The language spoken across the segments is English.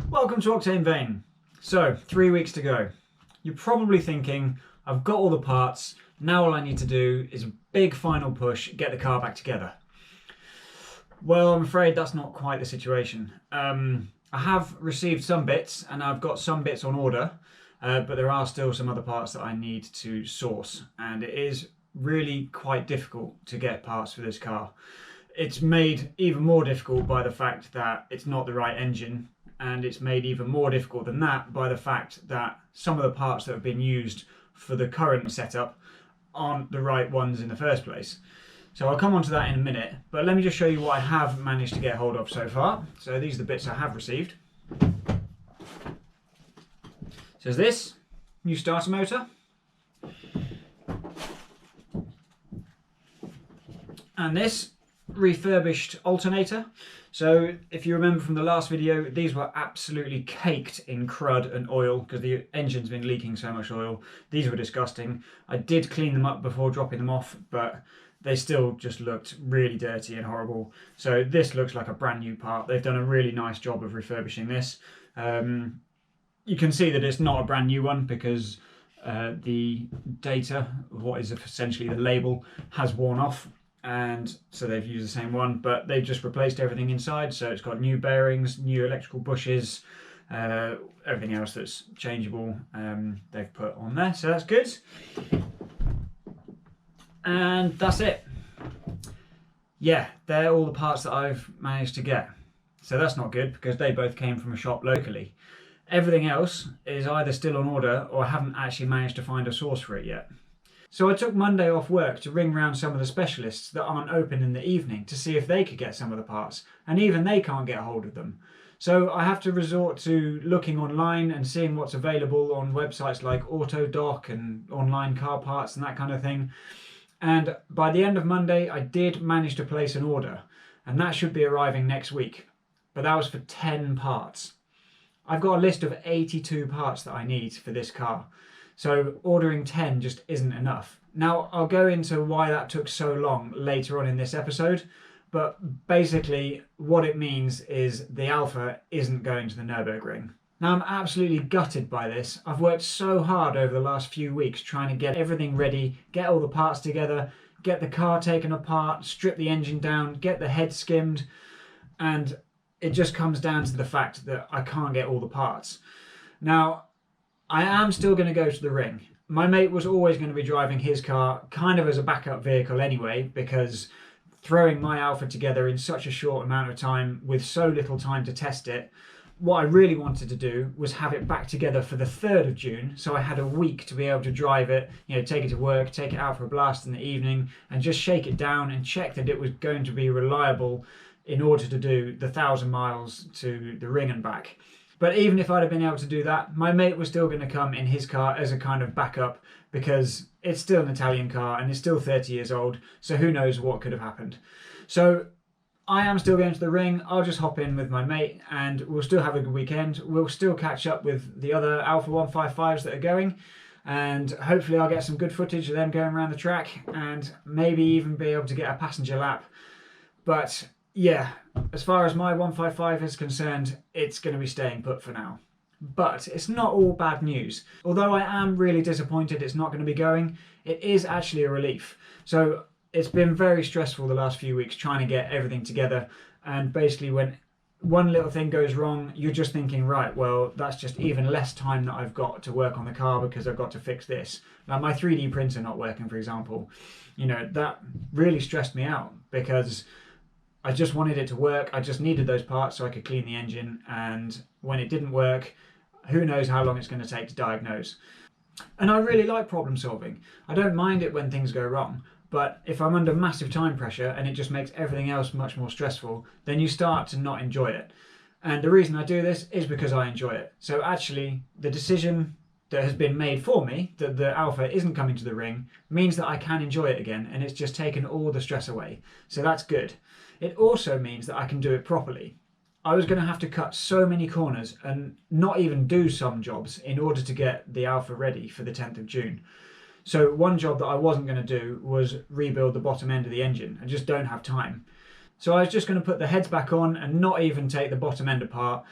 Welcome to Octane Vein. So, 3 weeks to go. You're probably thinking, I've got all the parts, now all I need to do is a big final push, get the car back together. Well, I'm afraid that's not quite the situation. I have received some bits and I've got some bits on order, but there are still some other parts that I need to source, and it is really quite difficult to get parts for this car. It's made even more difficult by the fact that it's not the right engine, and it's made even more difficult than that by the fact that some of the parts that have been used for the current setup aren't the right ones in the first place. So I'll come on to that in a minute, but let me just show you what I have managed to get hold of so far. So these are the bits I have received. So there's this new starter motor, and this refurbished alternator. So if you remember from the last video, these were absolutely caked in crud and oil because the engine's been leaking so much oil. These were disgusting. I did clean them up before dropping them off, but they still just looked really dirty and horrible. So this looks like a brand new part. They've done a really nice job of refurbishing this. You can see that it's not a brand new one because the data, what is essentially the label, has worn off. And so they've used the same one, but they've just replaced everything inside. So it's got new bearings, new electrical bushes, everything else that's changeable they've put on there. So that's good. And that's it. Yeah, they're all the parts that I've managed to get. So that's not good because they both came from a shop locally. Everything else is either still on order or I haven't actually managed to find a source for it yet. So I took Monday off work to ring round some of the specialists that aren't open in the evening to see if they could get some of the parts, and even they can't get hold of them. So I have to resort to looking online and seeing what's available on websites like AutoDoc and online car parts and that kind of thing. And by the end of Monday, I did manage to place an order, and that should be arriving next week. But that was for 10 parts. I've got a list of 82 parts that I need for this car. So ordering 10 just isn't enough. Now, I'll go into why that took so long later on in this episode, but basically what it means is the Alfa isn't going to the Nurburgring. Now, I'm absolutely gutted by this. I've worked so hard over the last few weeks trying to get everything ready, get all the parts together, get the car taken apart, strip the engine down, get the head skimmed, and it just comes down to the fact that I can't get all the parts. Now, I am still going to go to the ring. My mate was always going to be driving his car kind of as a backup vehicle anyway, because throwing my Alfa together in such a short amount of time with so little time to test it, what I really wanted to do was have it back together for the 3rd of June, so I had a week to be able to drive it, take it to work, take it out for a blast in the evening, and just shake it down and check that it was going to be reliable in order to do the 1,000 miles to the ring and back. But even if I'd have been able to do that, my mate was still going to come in his car as a kind of backup because it's still an Italian car and it's still 30 years old, so who knows what could have happened. So I am still going to the ring. I'll just hop in with my mate and we'll still have a good weekend. We'll still catch up with the other Alfa 155s that are going, and hopefully I'll get some good footage of them going around the track and maybe even be able to get a passenger lap. But yeah, as far as my 155 is concerned, it's going to be staying put for now. But it's not all bad news. Although I am really disappointed it's not going to be going, it is actually a relief. So it's been very stressful the last few weeks trying to get everything together, and basically when one little thing goes wrong, you're just thinking, right, well, that's just even less time that I've got to work on the car because I've got to fix this. Like my 3D printer not working, for example, that really stressed me out because I just wanted it to work. I just needed those parts so I could clean the engine, and when it didn't work, who knows how long it's going to take to diagnose. And I really like problem solving. I don't mind it when things go wrong, but if I'm under massive time pressure and it just makes everything else much more stressful, then you start to not enjoy it. And the reason I do this is because I enjoy it. So actually, the decision that has been made for me, that the Alfa isn't coming to the ring, means that I can enjoy it again, and it's just taken all the stress away. So that's good. It also means that I can do it properly. I was going to have to cut so many corners and not even do some jobs in order to get the Alfa ready for the 10th of June. So one job that I wasn't going to do was rebuild the bottom end of the engine. I just don't have time. So I was just going to put the heads back on and not even take the bottom end apart.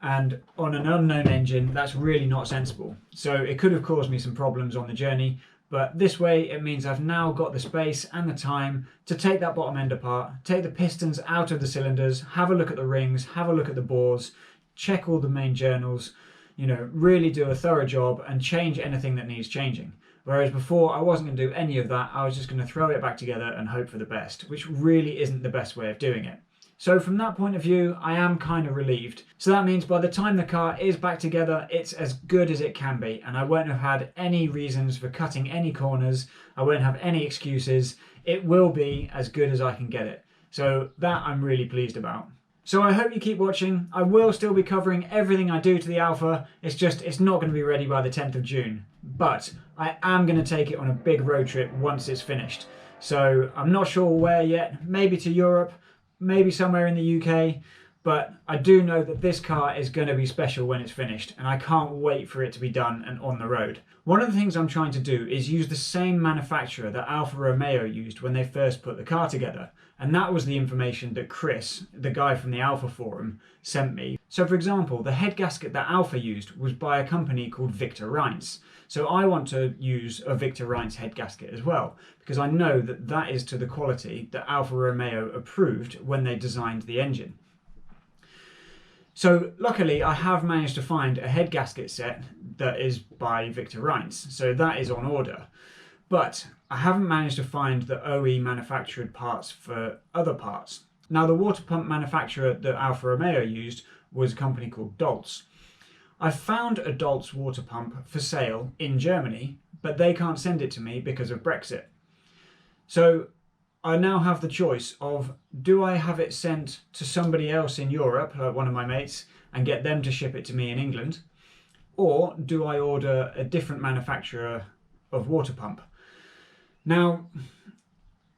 And on an unknown engine, that's really not sensible. So it could have caused me some problems on the journey. But this way, it means I've now got the space and the time to take that bottom end apart, take the pistons out of the cylinders, have a look at the rings, have a look at the bores, check all the main journals, you know, really do a thorough job and change anything that needs changing. Whereas before, I wasn't going to do any of that. I was just going to throw it back together and hope for the best, which really isn't the best way of doing it. So from that point of view, I am kind of relieved. So that means by the time the car is back together, it's as good as it can be, and I won't have had any reasons for cutting any corners. I won't have any excuses. It will be as good as I can get it. So that I'm really pleased about. So I hope you keep watching. I will still be covering everything I do to the Alfa. It's not going to be ready by the 10th of June. But I am going to take it on a big road trip once it's finished. So I'm not sure where yet. Maybe to Europe, maybe somewhere in the UK. But I do know that this car is going to be special when it's finished, and I can't wait for it to be done and on the road. One of the things I'm trying to do is use the same manufacturer that Alfa Romeo used when they first put the car together. And that was the information that Chris, the guy from the Alfa forum, sent me. So for example, the head gasket that Alfa used was by a company called Victor Reinz. So I want to use a Victor Reinz head gasket as well, because I know that that is to the quality that Alfa Romeo approved when they designed the engine. So luckily I have managed to find a head gasket set that is by Victor Reinz, so that is on order. But I haven't managed to find the OE manufactured parts for other parts. Now the water pump manufacturer that Alfa Romeo used was a company called Dolz. I found a Dolz water pump for sale in Germany, but they can't send it to me because of Brexit. So I now have the choice of, do I have it sent to somebody else in Europe, like one of my mates, and get them to ship it to me in England? Or do I order a different manufacturer of water pump? Now,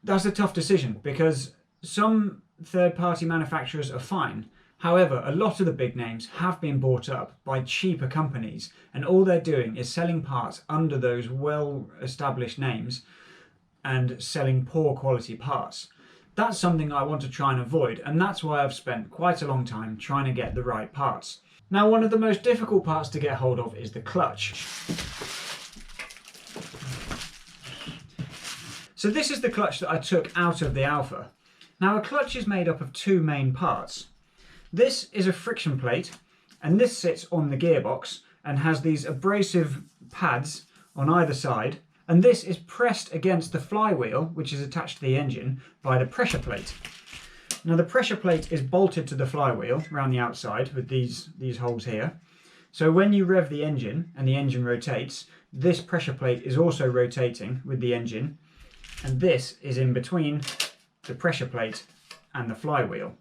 that's a tough decision because some third-party manufacturers are fine. However, a lot of the big names have been bought up by cheaper companies, and all they're doing is selling parts under those well-established names and selling poor quality parts. That's something I want to try and avoid, and that's why I've spent quite a long time trying to get the right parts. Now, one of the most difficult parts to get hold of is the clutch. So this is the clutch that I took out of the Alfa. Now, a clutch is made up of two main parts. This is a friction plate, and this sits on the gearbox and has these abrasive pads on either side. And this is pressed against the flywheel, which is attached to the engine, by the pressure plate. Now the pressure plate is bolted to the flywheel around the outside with these holes here. So when you rev the engine and the engine rotates, this pressure plate is also rotating with the engine, and this is in between the pressure plate and the flywheel.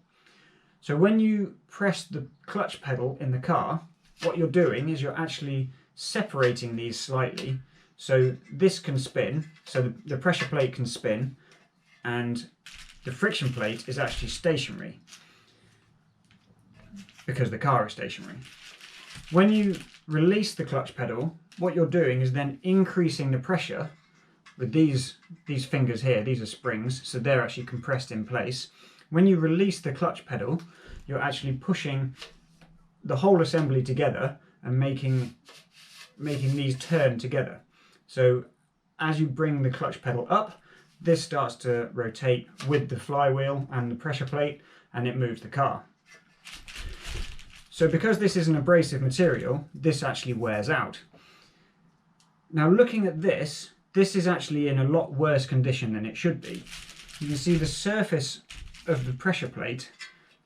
So when you press the clutch pedal in the car, what you're doing is you're actually separating these slightly. So this can spin, so the pressure plate can spin, and the friction plate is actually stationary because the car is stationary. When you release the clutch pedal, what you're doing is then increasing the pressure with these fingers here. These are springs, so they're actually compressed in place. When you release the clutch pedal, you're actually pushing the whole assembly together and making these turn together. So as you bring the clutch pedal up, this starts to rotate with the flywheel and the pressure plate, and it moves the car. So because this is an abrasive material, this actually wears out. Now looking at this is actually in a lot worse condition than it should be. You can see the surface of the pressure plate,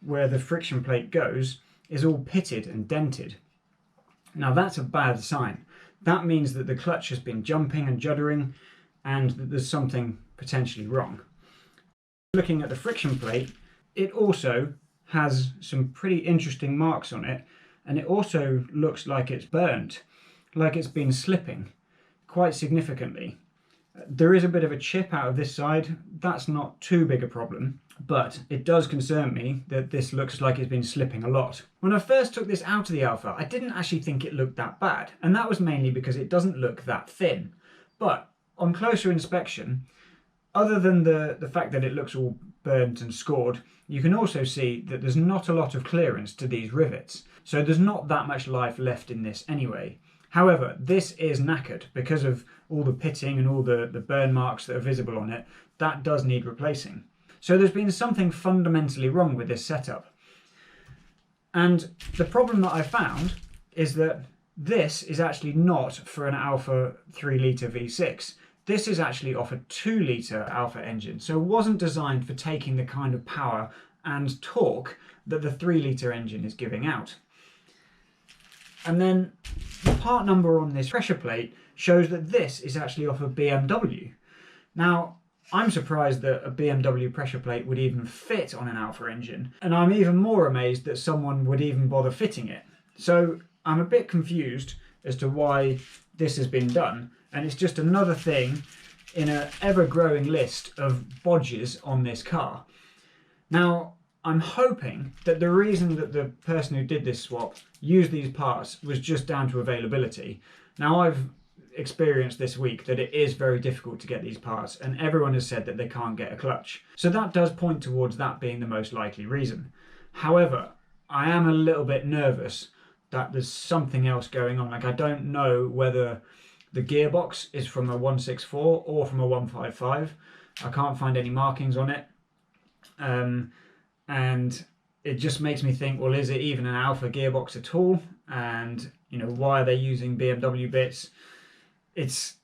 where the friction plate goes, is all pitted and dented. Now that's a bad sign. That means that the clutch has been jumping and juddering and that there's something potentially wrong. Looking at the friction plate, it also has some pretty interesting marks on it, and it also looks like it's burnt, like it's been slipping quite significantly. There is a bit of a chip out of this side. That's not too big a problem, but it does concern me that this looks like it's been slipping a lot. When I first took this out of the Alfa, I didn't actually think it looked that bad, and that was mainly because it doesn't look that thin. But on closer inspection, other than the fact that it looks all burnt and scored, you can also see that there's not a lot of clearance to these rivets. So there's not that much life left in this anyway. However, this is knackered because of all the pitting and all the burn marks that are visible on it. That does need replacing. So there's been something fundamentally wrong with this setup. And the problem that I found is that this is actually not for an Alfa 3 litre V6. This is actually off a 2 litre Alfa engine. So it wasn't designed for taking the kind of power and torque that the 3 litre engine is giving out. And then the part number on this pressure plate shows that this is actually off a BMW. Now, I'm surprised that a BMW pressure plate would even fit on an Alfa engine, and I'm even more amazed that someone would even bother fitting it. So I'm a bit confused as to why this has been done, and it's just another thing in an ever-growing list of bodges on this car. Now, I'm hoping that the reason that the person who did this swap used these parts was just down to availability. Now, I've experienced this week that it is very difficult to get these parts, and everyone has said that they can't get a clutch. So that does point towards that being the most likely reason. However, I am a little bit nervous that there's something else going on. Like, I don't know whether the gearbox is from a 164 or from a 155. I can't find any markings on it. And it just makes me think, well, is it even an Alfa gearbox at all? And, you know, why are they using BMW bits? It's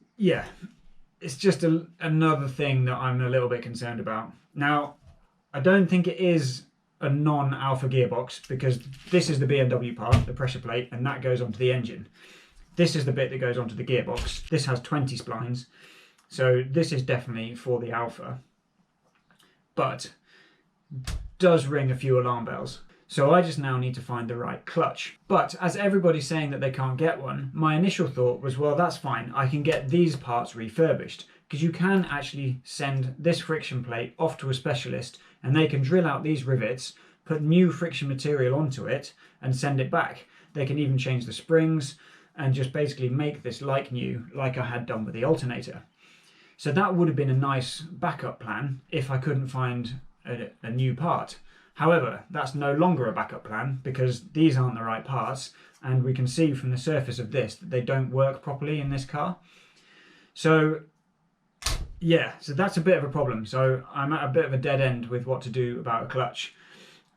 just another thing that I'm a little bit concerned about. Now, I don't think it is a non-Alfa gearbox, because this is the BMW part, the pressure plate, and that goes onto the engine. This is the bit that goes onto the gearbox. This has 20 splines, so this is definitely for the Alfa, but does ring a few alarm bells. So I just now need to find the right clutch. But as everybody's saying that they can't get one, my initial thought was, well, that's fine. I can get these parts refurbished, because you can actually send this friction plate off to a specialist and they can drill out these rivets, put new friction material onto it and send it back. They can even change the springs and just basically make this like new, like I had done with the alternator. So that would have been a nice backup plan if I couldn't find a new part. However, that's no longer a backup plan, because these aren't the right parts, and we can see from the surface of this that they don't work properly in this car. So yeah, so that's a bit of a problem. So I'm at a bit of a dead end with what to do about a clutch.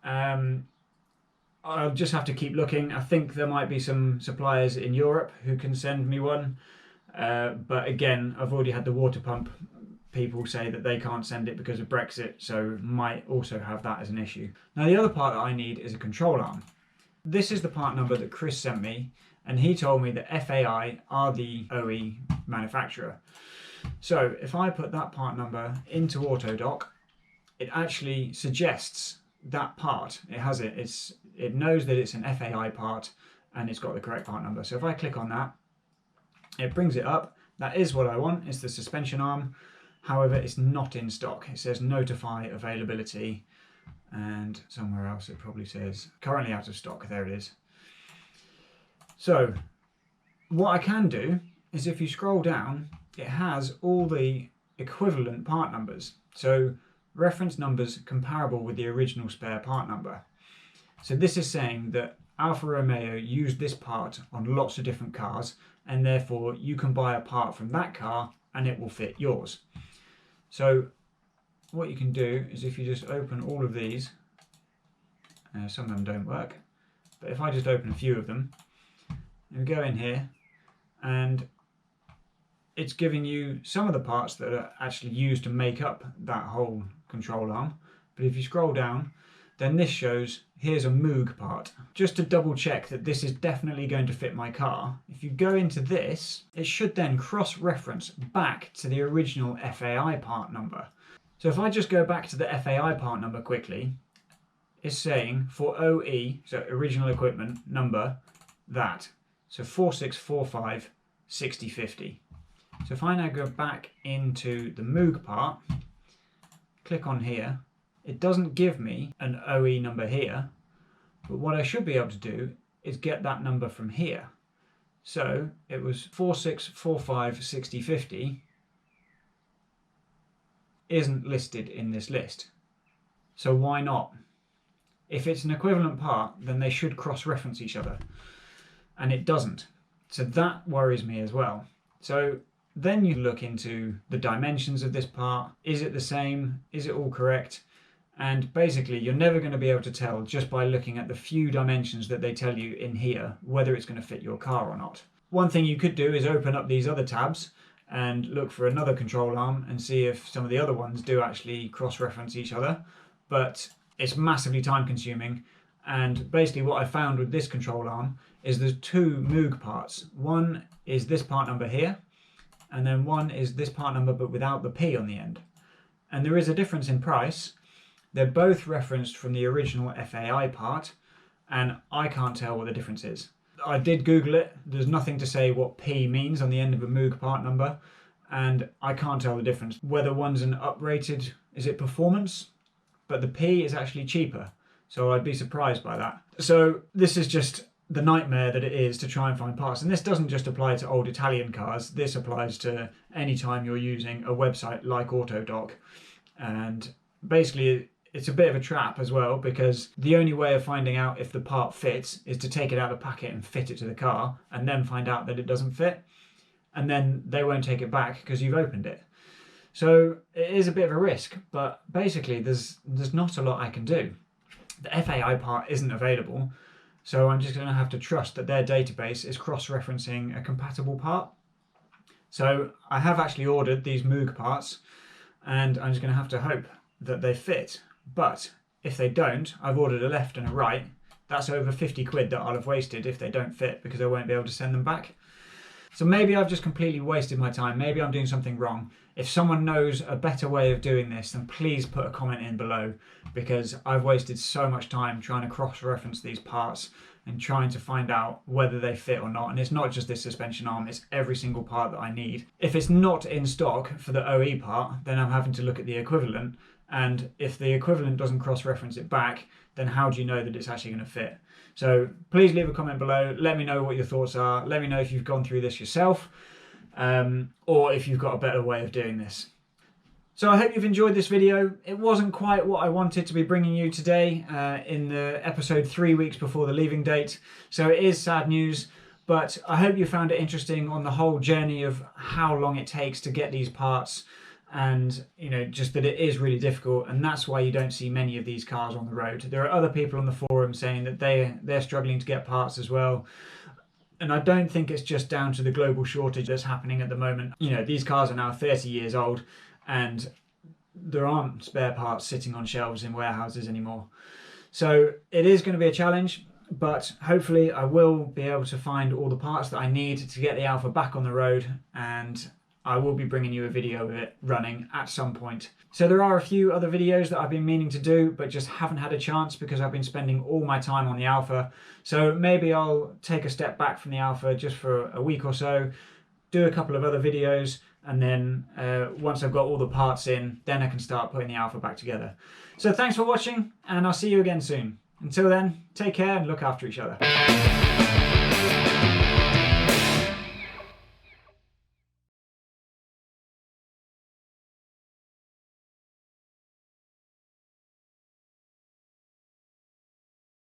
I'll just have to keep looking. I think there might be some suppliers in Europe who can send me one, but again, I've already had the water pump people say that they can't send it because of Brexit, so might also have that as an issue. Now, the other part that I need is a control arm. This is the part number that Chris sent me, and he told me that FAI are the OE manufacturer. So if I put that part number into AutoDock, it actually suggests that part. It has it. It knows that it's an FAI part, and it's got the correct part number. So if I click on that, it brings it up. That is what I want. It's the suspension arm. However, it's not in stock. It says notify availability, and somewhere else it probably says currently out of stock. There it is. So what I can do is, if you scroll down, it has all the equivalent part numbers. So reference numbers comparable with the original spare part number. So this is saying that Alfa Romeo used this part on lots of different cars, and therefore you can buy a part from that car and it will fit yours. So what you can do is, if you just open all of these, some of them don't work, but if I just open a few of them, you go in here and it's giving you some of the parts that are actually used to make up that whole control arm. But if you scroll down, then this shows here's a Moog part. Just to double check that this is definitely going to fit my car, if you go into this, it should then cross-reference back to the original FAI part number. So if I just go back to the FAI part number quickly, it's saying for OE, so original equipment number, that. So 4645 6050. So if I now go back into the Moog part, click on here, it doesn't give me an OE number here, but what I should be able to do is get that number from here. So it was 4645 6050 isn't listed in this list. So why not? If it's an equivalent part, then they should cross-reference each other. And it doesn't. So that worries me as well. So then you look into the dimensions of this part. Is it the same? Is it all correct? And basically, you're never going to be able to tell just by looking at the few dimensions that they tell you in here, whether it's going to fit your car or not. One thing you could do is open up these other tabs and look for another control arm and see if some of the other ones do actually cross-reference each other. But it's massively time consuming, and basically what I found with this control arm is there's two Moog parts. One is this part number here, and then one is this part number but without the P on the end. And there is a difference in price. They're both referenced from the original FAI part, and I can't tell what the difference is. I did Google it. There's nothing to say what P means on the end of a Moog part number, and I can't tell the difference. Whether one's an uprated, is it performance? But the P is actually cheaper, so I'd be surprised by that. So this is just the nightmare that it is to try and find parts. And this doesn't just apply to old Italian cars, this applies to any time you're using a website like Autodoc. And basically it's a bit of a trap as well, because the only way of finding out if the part fits is to take it out of the packet and fit it to the car, and then find out that it doesn't fit. And then they won't take it back because you've opened it. So it is a bit of a risk, but basically there's not a lot I can do. The FAI part isn't available, so I'm just going to have to trust that their database is cross-referencing a compatible part. So I have actually ordered these Moog parts, and I'm just going to have to hope that they fit. But if they don't, I've ordered a left and a right. That's over 50 quid that I'll have wasted if they don't fit, because I won't be able to send them back. So maybe I've just completely wasted my time. Maybe I'm doing something wrong. If someone knows a better way of doing this, then please put a comment in below, because I've wasted so much time trying to cross-reference these parts and trying to find out whether they fit or not. And it's not just this suspension arm, it's every single part that I need. If it's not in stock for the OE part, then I'm having to look at the equivalent. And if the equivalent doesn't cross-reference it back, then how do you know that it's actually going to fit? So please leave a comment below. Let me know what your thoughts are. Let me know if you've gone through this yourself, or if you've got a better way of doing this. So I hope you've enjoyed this video. It wasn't quite what I wanted to be bringing you today in the episode 3 weeks before the leaving date. So it is sad news, but I hope you found it interesting on the whole journey of how long it takes to get these parts. And just that it is really difficult, and that's why you don't see many of these cars on the road. There are other people on the forum saying that they're struggling to get parts as well, and I don't think it's just down to the global shortage that's happening at the moment. These cars are now 30 years old, and there aren't spare parts sitting on shelves in warehouses anymore. So it is going to be a challenge, but hopefully I will be able to find all the parts that I need to get the Alfa back on the road, and I will be bringing you a video of it running at some point. So there are a few other videos that I've been meaning to do, but just haven't had a chance because I've been spending all my time on the Alfa. So maybe I'll take a step back from the Alfa just for a week or so, do a couple of other videos, and then once I've got all the parts in, then I can start putting the Alfa back together. So thanks for watching, and I'll see you again soon. Until then, take care and look after each other.